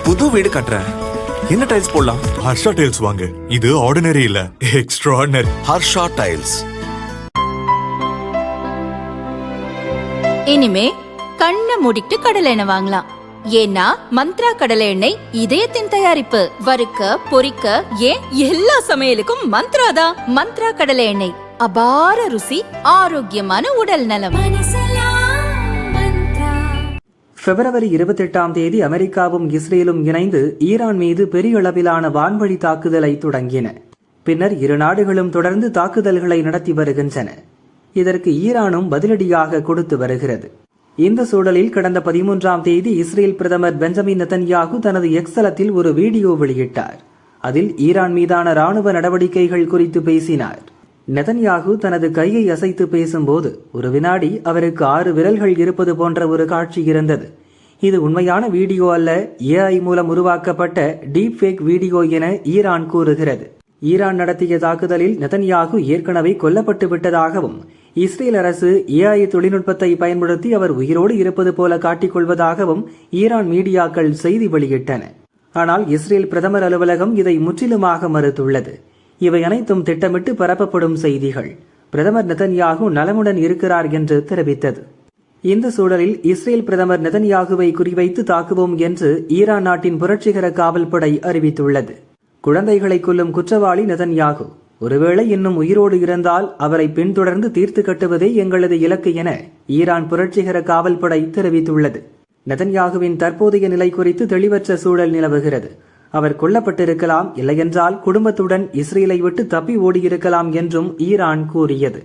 புது வீடு கட்டுறேன். என்ன டைல்ஸ் போடலாம்? ஹர்ஷா டைல்ஸ் வாங்க. இது ஆர்டினரி இல்ல, எக்ஸ்ட்ராஆர்டினரி. ஹர்ஷா டைல்ஸ். இனிமே கண்ணை மூடிட்டு கடலை எண்ணெய் வாங்கலாம். ஏன்னா மந்த்ரா கடலை எண்ணெய் இதயத்தின் தயாரிப்பு. வறுக்க பொரிக்க ஏன் எல்லா சமையலுக்கும் மந்த்ரா தான். மந்த்ரா கடலை எண்ணெய், அபார ருசி, ஆரோக்கியமான உடல் நலம். பிப்ரவரி 28ஆம் தேதி அமெரிக்காவும் இஸ்ரேலும் இணைந்து ஈரான் மீது பெரிய அளவிலான வான்வழி தாக்குதலை தொடங்கின. பின்னர் இரு நாடுகளும் தொடர்ந்து தாக்குதல்களை நடத்தி வருகின்றன. இதற்கு ஈரானும் பதிலடியாக கொடுத்து வருகிறது. இந்த சூழலில் கடந்த 13ஆம் தேதி இஸ்ரேல் பிரதமர் பெஞ்சமின் நெதன்யாகு தனது எக்ஸ் தளத்தில் ஒரு வீடியோ வெளியிட்டார். அதில் ஈரான் மீதான ராணுவ நடவடிக்கைகள் குறித்து பேசினார். நெதன்யாகு தனது கையை அசைத்து பேசும்போது ஒரு வினாடி அவருக்கு 6 விரல்கள் இருப்பது போன்ற ஒரு காட்சி இருந்தது. இது உண்மையான வீடியோ அல்ல, AI மூலம் உருவாக்கப்பட்ட டீப் ஃபேக் வீடியோ என ஈரான் கூறுகிறது. ஈரான் நடத்திய தாக்குதலில் நெதன்யாகு ஏற்கனவே கொல்லப்பட்டு விட்டதாகவும், இஸ்ரேல் அரசு AI தொழில்நுட்பத்தை பயன்படுத்தி அவர் உயிரோடு இருப்பது போல காட்டிக்கொள்வதாகவும் ஈரான் மீடியாக்கள் செய்தி வெளியிட்டன. ஆனால் இஸ்ரேல் பிரதமர் அலுவலகம் இதை முற்றிலுமாக மறுத்துள்ளது. இவை அனைத்தும் திட்டமிட்டு பரப்பப்படும் செய்திகள். பிரதமர் நெதன்யாகு நலமுடன் இருக்கிறார் என்று தெரிவித்தது. இந்த சூழலில் இஸ்ரேல் பிரதமர் நெதன்யாகுவை குறிவைத்து தாக்குவோம் என்று ஈரான் நாட்டின் புரட்சிகர காவல்படை அறிவித்துள்ளது. குழந்தைகளை கொல்லும் குற்றவாளி நெதன்யாகு. ஒருவேளை இன்னும் உயிரோடு இருந்தால் அவரை பின்தொடர்ந்து தீர்த்து கட்டுவதே எங்களது இலக்கு என ஈரான் புரட்சிகர காவல்படை தெரிவித்துள்ளது. நெதன்யாகுவின் தற்போதைய நிலை குறித்து தெளிவற்ற சூழல் நிலவுகிறது. அவர் கொல்லப்பட்டிருக்கலாம், இல்லையென்றால் குடும்பத்துடன் இஸ்ரேலை விட்டு தப்பி ஓடியிருக்கலாம் என்றும் ஈரான் கூறியது.